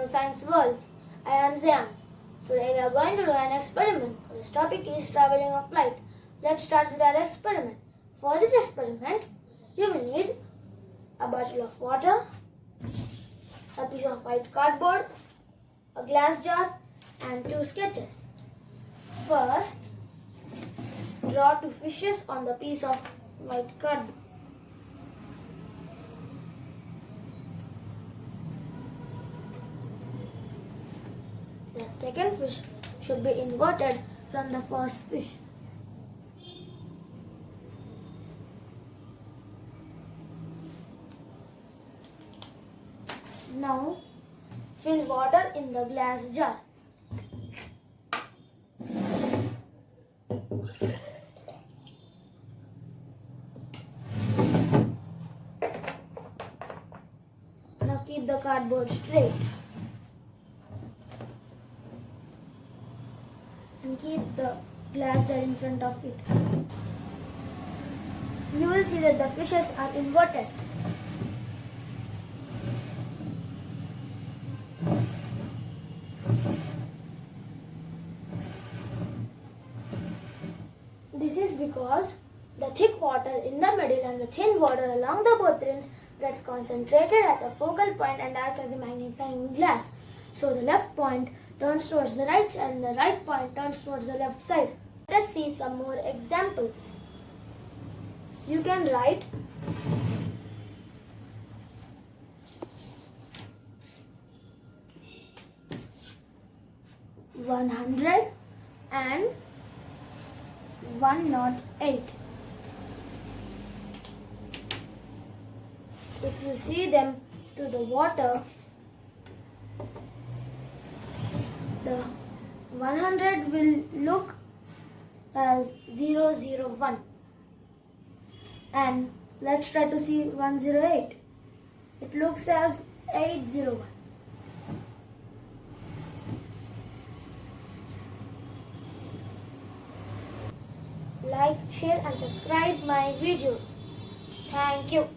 Science Worldz. I am Zayaan. Today we are going to do an experiment. This topic is traveling of light. Let's start with our experiment. For this experiment, you will need a bottle of water, a piece of white cardboard, a glass jar and 2 sketches. First, draw 2 fishes on the piece of white cardboard. The second fish should be inverted from the first fish. Now, fill water in the glass jar. Now keep the cardboard straight. And keep the glass jar in front of it. You will see that the fishes are inverted. This is because the thick water in the middle and the thin water along the both rims gets concentrated at a focal point and acts as a magnifying glass. So the left point turns towards the right side and the right point turns towards the left side. Let us see some more examples. You can write "100 and 108. If you see them to the water, the 100 will look as 001. And let's try to see 108. It looks as 801. Like, share and subscribe my video. Thank you.